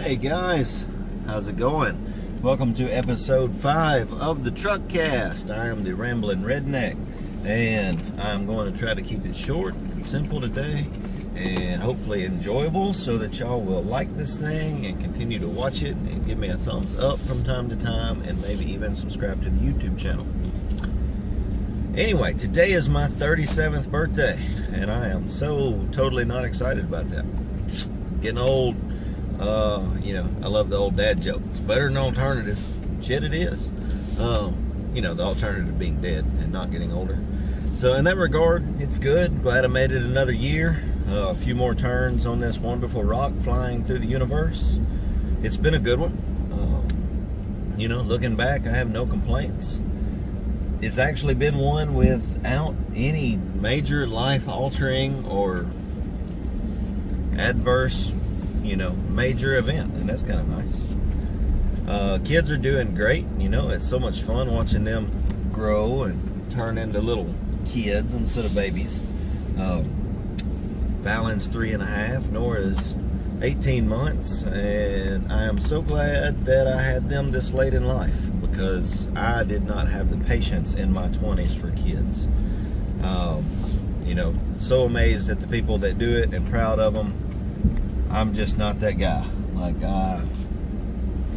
Hey guys, how's it going? Welcome to episode 5 of the Truckcast. I am the Rambling Redneck, and I'm going to try to keep it short and simple today, and hopefully enjoyable, so that y'all will like this thing and continue to watch it and give me a thumbs up from time to time, and maybe even subscribe to the YouTube channel. Anyway, today is my 37th birthday, and I am so totally not excited about that. Getting old. I love the old dad joke. It's better than alternative. Shit, it is. The alternative being dead and not getting older. So in that regard, it's good. Glad I made it another year. A few more turns on this wonderful rock flying through the universe. It's been a good one. Looking back, I have no complaints. It's actually been one without any major life-altering or adverse major event, and that's kind of nice. Kids are doing great. It's so much fun watching them grow and turn into little kids instead of babies. Fallon's 3.5, Nora's 18 months, and I am so glad that I had them this late in life, because I did not have the patience in my 20s for kids. So amazed at the people that do it and proud of them. I'm just not that guy.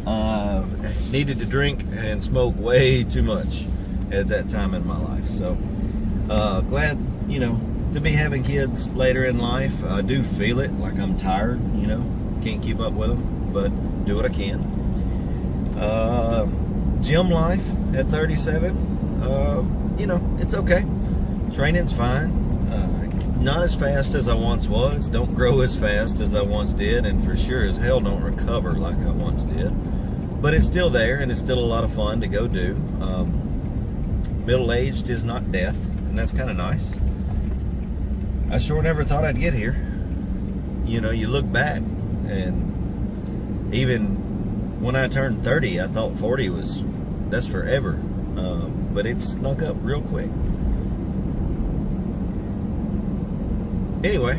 I needed to drink and smoke way too much at that time in my life. So glad, to be having kids later in life. I do feel it, like I'm tired, can't keep up with them, but do what I can. Gym life at 37, it's okay. Training's fine. Not as fast as I once was, don't grow as fast as I once did, and for sure as hell don't recover like I once did. But it's still there, and it's still a lot of fun to go do. Middle-aged is not death, and that's kind of nice. I sure never thought I'd get here. You look back, and even when I turned 30, I thought 40 that's forever. But it snuck up real quick. Anyway,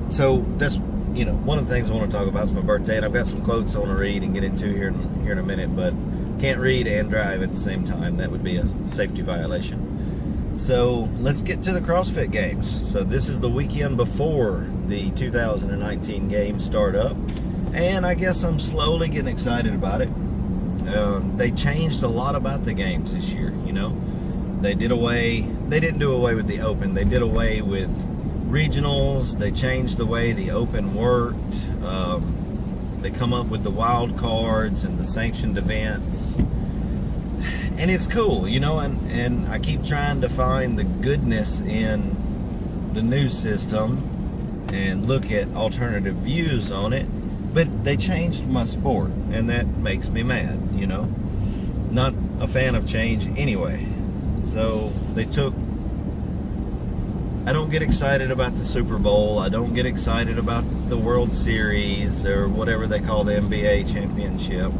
so that's, one of the things I want to talk about is my birthday, and I've got some quotes I want to read and get into here in a minute, but can't read and drive at the same time. That would be a safety violation. So let's get to the CrossFit Games. So this is the weekend before the 2019 games start up, and I guess I'm slowly getting excited about it. They changed a lot about the games this year, They didn't do away with the open. They did away with regionals. They changed the way the open worked. They come up with the wild cards and the sanctioned events, and it's cool, and I keep trying to find the goodness in the new system and look at alternative views on it, but they changed my sport, and that makes me mad. Not a fan of change anyway. So I don't get excited about the Super Bowl. I don't get excited about the World Series or whatever they call the NBA championship.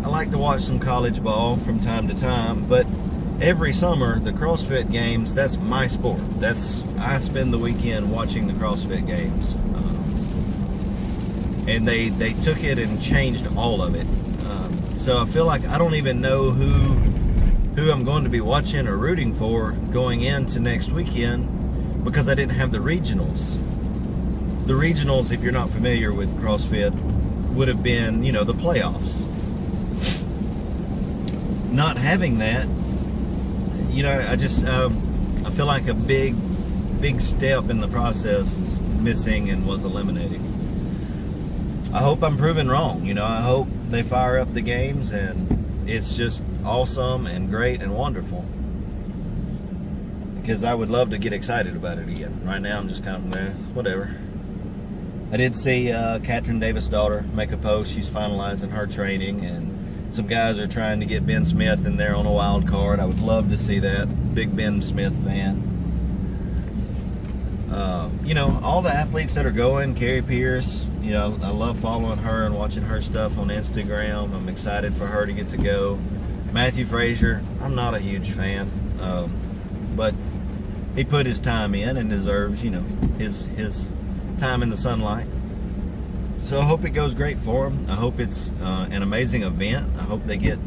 I like to watch some college ball from time to time, but every summer, the CrossFit Games, that's my sport. I spend the weekend watching the CrossFit Games. And they took it and changed all of it. So I feel like I don't even know who I'm going to be watching or rooting for going into next weekend, because I didn't have the regionals. The regionals, if you're not familiar with CrossFit, would have been, the playoffs. Not having that, I feel like a big step in the process is missing and was eliminated. I hope I'm proven wrong. I hope they fire up the games and it's just awesome and great and wonderful, because I would love to get excited about it again. Right now I'm just kind of whatever. I did see Katrin Davis' daughter make a post. She's finalizing her training, and some guys are trying to get Ben Smith in there on a wild card. I would love to see that. Big Ben Smith fan. All the athletes that are going, Carrie Pierce, I love following her and watching her stuff on Instagram. I'm excited for her to get to go. Matthew Frazier, I'm not a huge fan, but he put his time in and deserves, his time in the sunlight. So I hope it goes great for them. I hope it's an amazing event. I hope they get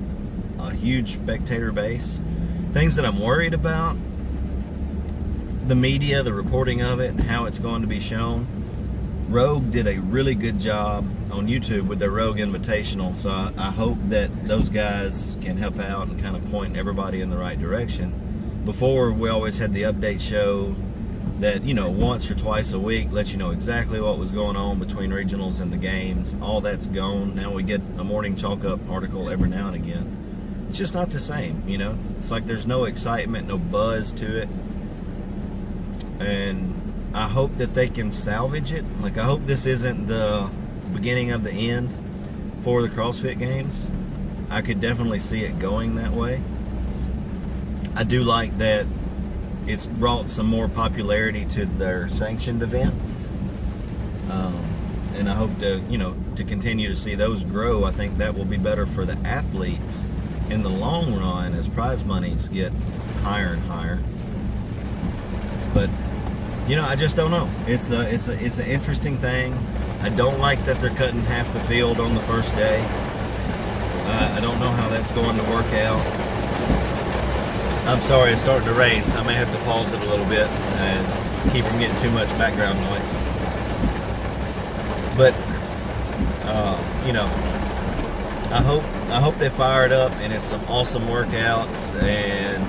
a huge spectator base. Things that I'm worried about: the media, the reporting of it, and how it's going to be shown. Rogue did a really good job on YouTube with their Rogue Invitational, so I hope that those guys can help out and kind of point everybody in the right direction. Before, we always had the update show that, you know, once or twice a week lets you know exactly what was going on between regionals and the games. All that's gone. Now we get a morning chalk up article every now and again. It's just not the same, you know. It's like there's no excitement, no buzz to it. And I hope that they can salvage it. Like, I hope this isn't the beginning of the end for the CrossFit Games. I could definitely see it going that way. I do like that it's brought some more popularity to their sanctioned events, and I hope to, you know, to continue to see those grow. I think that will be better for the athletes in the long run as prize monies get higher and higher. But you know, I just don't know. It's an interesting thing. I don't like that they're cutting half the field on the first day. I don't know how that's going to work out. I'm sorry, it's starting to rain, so I may have to pause it a little bit and keep from getting too much background noise. But you know, I hope they fire it up and it's some awesome workouts. And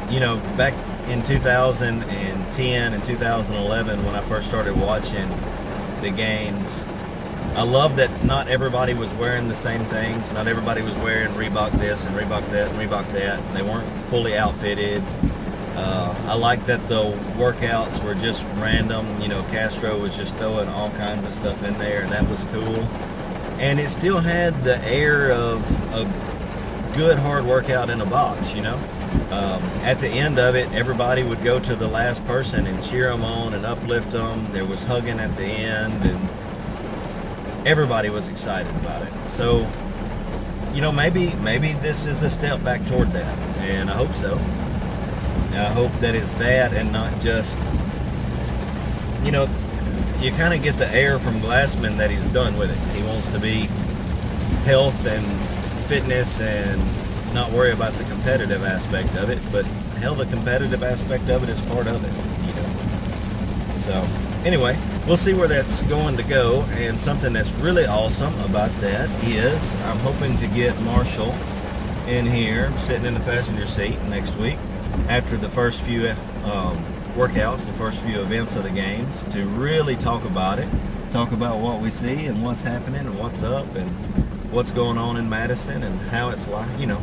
you know, back in 2010 and 2011, when I first started watching the games, I love that not everybody was wearing the same things. Not everybody was wearing Reebok this and Reebok that and Reebok that. They weren't fully outfitted. I like that the workouts were just random. You know, Castro was just throwing all kinds of stuff in there, and that was cool. And it still had the air of a good hard workout in a box, you know. At the end of it, everybody would go to the last person and cheer them on and uplift them. There was hugging at the end, and everybody was excited about it. So, you know, maybe this is a step back toward that, and I hope so. I hope that it's that and not just, you know, you kind of get the air from Glassman that he's done with it. He wants to be health and fitness and not worry about the competitive aspect of it, but hell, the competitive aspect of it is part of it, you know. So anyway, we'll see where that's going to go. And something that's really awesome about that is I'm hoping to get Marshall in here sitting in the passenger seat next week after the first few workouts, the first few events of the games, to really talk about it, talk about what we see and what's happening and what's up and what's going on in Madison and how it's like, you know.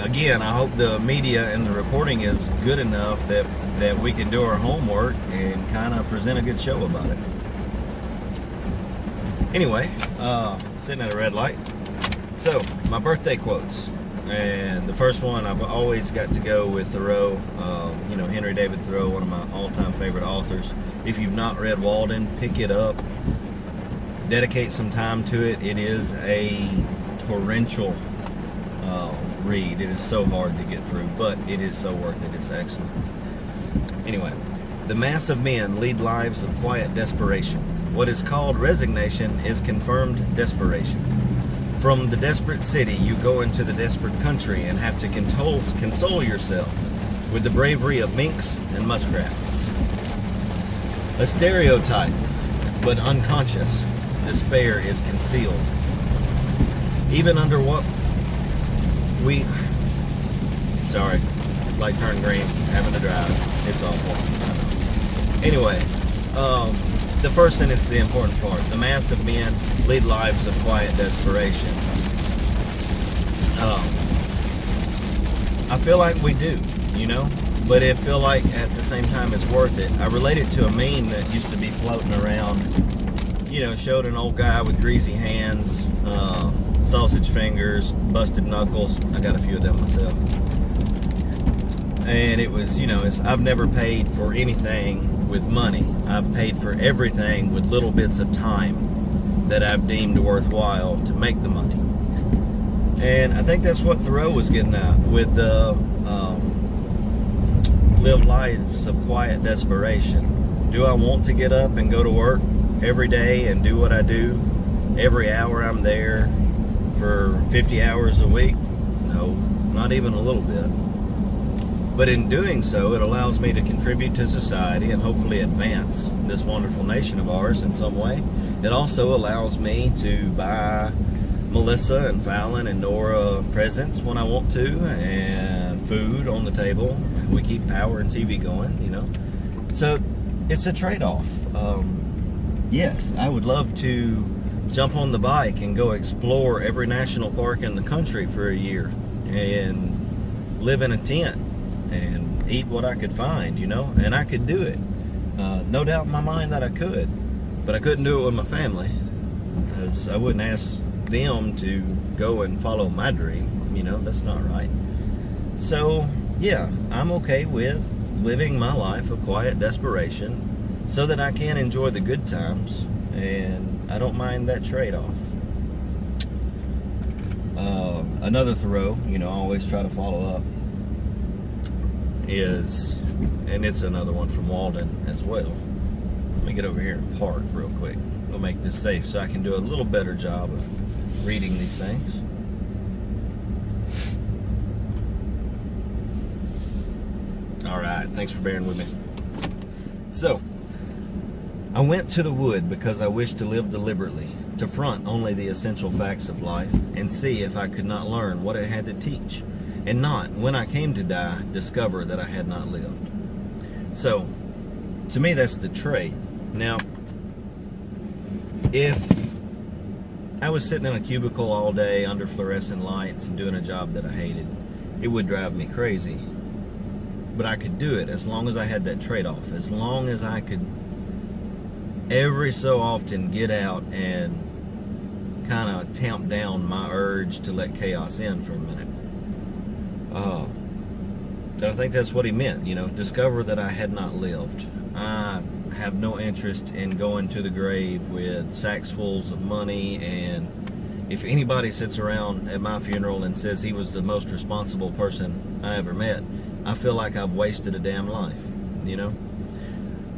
Again, I hope the media and the reporting is good enough that we can do our homework and kind of present a good show about it. Anyway, sitting at a red light. So, my birthday quotes. And the first one, I've always got to go with Thoreau. You know, Henry David Thoreau, one of my all-time favorite authors. If you've not read Walden, pick it up. Dedicate some time to it. It is a torrential read. It is so hard to get through, but it is so worth it. It's excellent. Anyway, the mass of men lead lives of quiet desperation. What is called resignation is confirmed desperation. From the desperate city, you go into the desperate country and have to console yourself with the bravery of minks and muskrats. A stereotype, but unconscious, despair is concealed. Even under what we... Sorry, light turned green, having to drive. It's awful. Anyway, the first sentence is the important part. The mass of men lead lives of quiet desperation. I feel like we do, you know, but I feel like at the same time it's worth it. I relate it to a meme that used to be floating around, you know, showed an old guy with greasy hands, sausage fingers, busted knuckles. I got a few of them myself. And it was, you know, I've never paid for anything with money. I've paid for everything with little bits of time that I've deemed worthwhile to make the money. And I think that's what Thoreau was getting at with the live lives of quiet desperation. Do I want to get up and go to work every day and do what I do every hour I'm there for 50 hours a week? No, not even a little bit. But in doing so, it allows me to contribute to society and hopefully advance this wonderful nation of ours in some way. It also allows me to buy Melissa and Fallon and Nora presents when I want to, and food on the table. We keep power and TV going, you know. So it's a trade-off. Yes, I would love to jump on the bike and go explore every national park in the country for a year and live in a tent and eat what I could find, you know, and I could do it. No doubt in my mind that I could, but I couldn't do it with my family, because I wouldn't ask them to go and follow my dream, you know. That's not right. So yeah, I'm okay with living my life of quiet desperation so that I can enjoy the good times, and I don't mind that trade-off. Another Thoreau, you know, I always try to follow up, is, and it's another one from Walden as well. Let me get over here and park real quick. We'll make this safe so I can do a little better job of reading these things. All right, thanks for bearing with me. So, I went to the wood because I wished to live deliberately, to front only the essential facts of life, and see if I could not learn what it had to teach, and not, when I came to die, discover that I had not lived. So, to me, that's the trade. Now, if I was sitting in a cubicle all day under fluorescent lights and doing a job that I hated, it would drive me crazy. But I could do it as long as I had that trade-off, as long as I could every so often get out and kind of tamp down my urge to let chaos in for a minute. I think that's what he meant, you know, discover that I had not lived. I have no interest in going to the grave with sacks fulls of money, and if anybody sits around at my funeral and says he was the most responsible person I ever met, I feel like I've wasted a damn life, you know?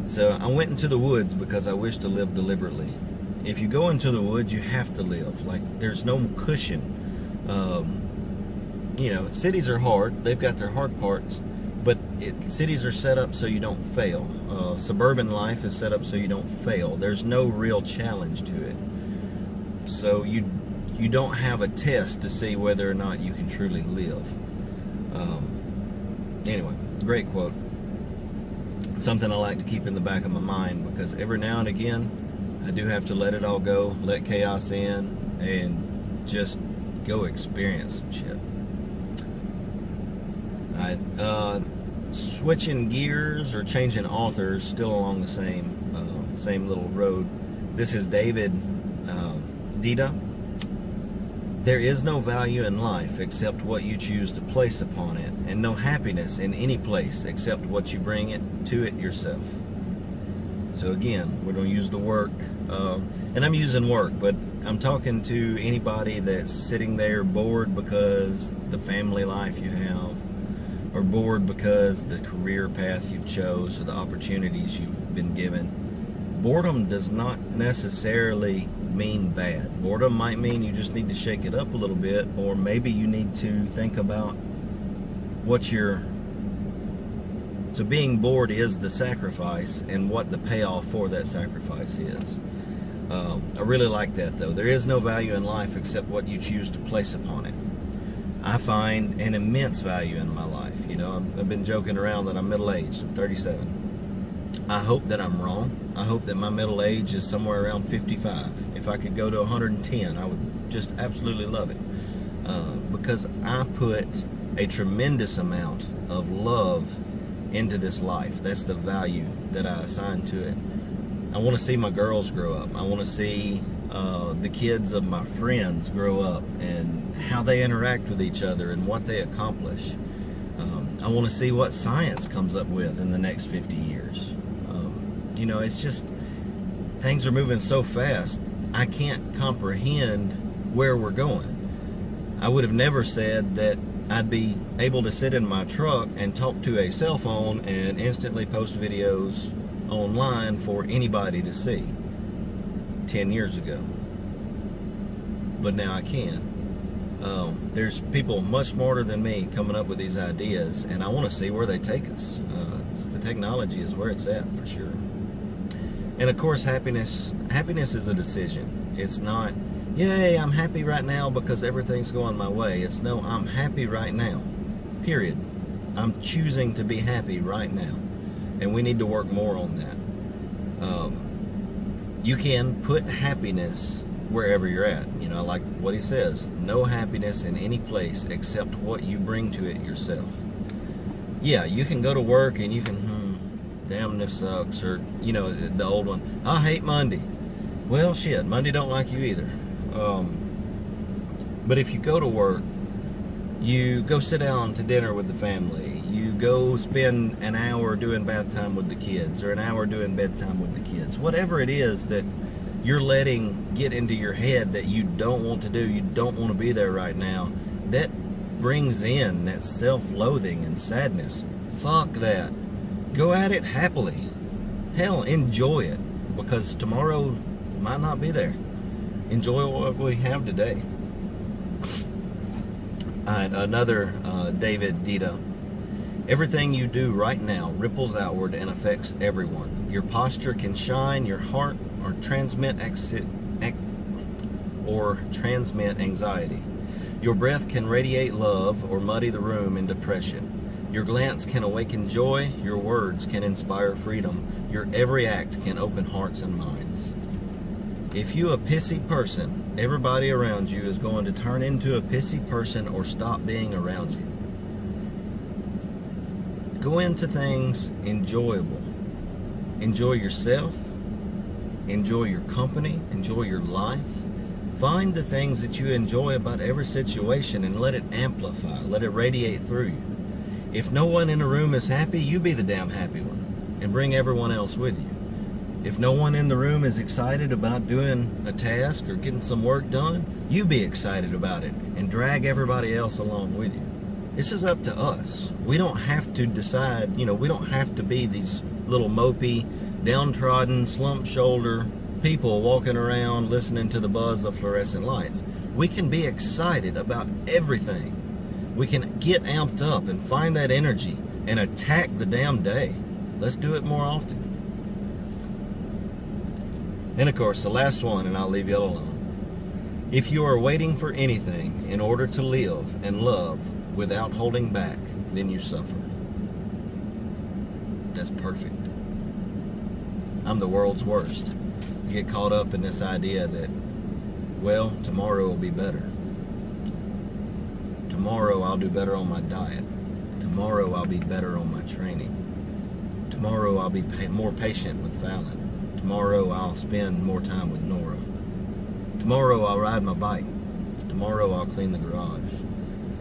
So I went into the woods because I wish to live deliberately. If you go into the woods, you have to live. Like, there's no cushion. You know, cities are hard. They've got their hard parts, but cities are set up so you don't fail. Suburban life is set up so you don't fail. There's no real challenge to it. So you don't have a test to see whether or not you can truly live. Anyway, great quote. Something I like to keep in the back of my mind, because every now and again I do have to let it all go, let chaos in, and just go experience some shit. Switching gears or changing authors, still along the same little road. This is David Dida. There is no value in life except what you choose to place upon it, and no happiness in any place except what you bring it to it yourself. So again, we're going to use the work, and I'm using work, but I'm talking to anybody that's sitting there bored because the family life you have, or bored because the career path you've chose or the opportunities you've been given. Boredom does not necessarily mean bad. Boredom might mean you just need to shake it up a little bit, or maybe you need to think about what your... So being bored is the sacrifice, and what the payoff for that sacrifice is. I really like that, though. There is no value in life except what you choose to place upon it. I find an immense value in my life. You know, I've been joking around that I'm middle-aged. I'm 37. I hope that I'm wrong. I hope that my middle age is somewhere around 55. If I could go to 110, I would just absolutely love it. Because I put a tremendous amount of love into this life. That's the value that I assign to it. I want to see my girls grow up. I want to see the kids of my friends grow up and how they interact with each other and what they accomplish. I want to see what science comes up with in the next 50 years. You know, it's just, things are moving so fast, I can't comprehend where we're going. I would have never said that I'd be able to sit in my truck and talk to a cell phone and instantly post videos online for anybody to see. 10 years ago. But now I can. There's people much smarter than me coming up with these ideas, and I want to see where they take us. The technology is where it's at, for sure. And of course, happiness is a decision. It's not, yay, I'm happy right now because everything's going my way. It's no, I'm happy right now, period. I'm choosing to be happy right now. And we need to work more on that. You can put happiness wherever you're at. You know, like what he says, no happiness in any place except what you bring to it yourself. Yeah, you can go to work and you can, damn, this sucks, or, you know, the old one, I hate Monday. Well, shit, Monday don't like you either. But if you go to work, you go sit down to dinner with the family, you go spend an hour doing bath time with the kids, or an hour doing bedtime with the kids, whatever it is that you're letting get into your head that you don't want to do, you don't want to be there right now, that brings in that self-loathing and sadness. Fuck that. Go at it happily. Hell, enjoy it, because tomorrow might not be there. Enjoy what we have today. Alright, another David Dita. Everything you do right now ripples outward and affects everyone. Your posture can shine your heart or transmit anxiety. Your breath can radiate love or muddy the room in depression. Your glance can awaken joy. Your words can inspire freedom. Your every act can open hearts and minds. If you a pissy person, everybody around you is going to turn into a pissy person or stop being around you. Go into things enjoyable. Enjoy yourself. Enjoy your company. Enjoy your life. Find the things that you enjoy about every situation and let it amplify. Let it radiate through you. If no one in the room is happy, you be the damn happy one and bring everyone else with you. If no one in the room is excited about doing a task or getting some work done, you be excited about it and drag everybody else along with you. This is up to us. We don't have to decide, you know, we don't have to be these little mopey, downtrodden, slump shoulder people walking around listening to the buzz of fluorescent lights. We can be excited about everything. We can get amped up and find that energy and attack the damn day. Let's do it more often. And of course, the last one, and I'll leave you alone. If you are waiting for anything in order to live and love without holding back, then you suffer. That's perfect. I'm the world's worst. You get caught up in this idea that, well, tomorrow will be better. Tomorrow I'll do better on my diet. Tomorrow I'll be better on my training. Tomorrow I'll be more patient with Fallon. Tomorrow I'll spend more time with Nora. Tomorrow I'll ride my bike. Tomorrow I'll clean the garage.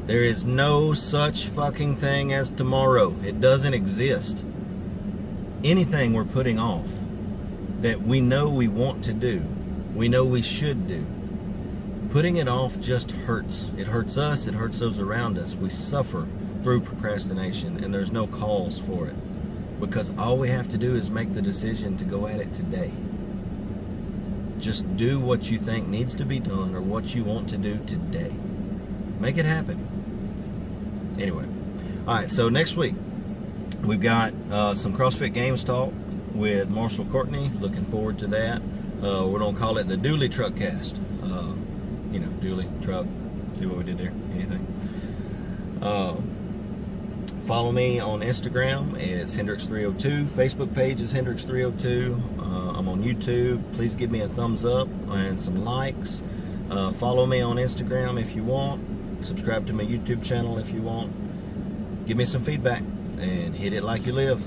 There is no such fucking thing as tomorrow. It doesn't exist. Anything we're putting off that we know we want to do, we know we should do, putting it off just hurts. It hurts us, it hurts those around us. We suffer through procrastination, and there's no cause for it. Because all we have to do is make the decision to go at it today. Just do what you think needs to be done or what you want to do today. Make it happen. Anyway. Alright, so next week we've got some CrossFit Games talk with Marshall Courtney. Looking forward to that. We're going to call it the Dooley Truck Cast. You know, Dooley, truck. See what we did there? Anything? Follow me on Instagram. It's Hendrix302. Facebook page is Hendrix302. I'm on YouTube. Please give me a thumbs up and some likes. Follow me on Instagram if you want. Subscribe to my YouTube channel if you want. Give me some feedback and hit it like you live.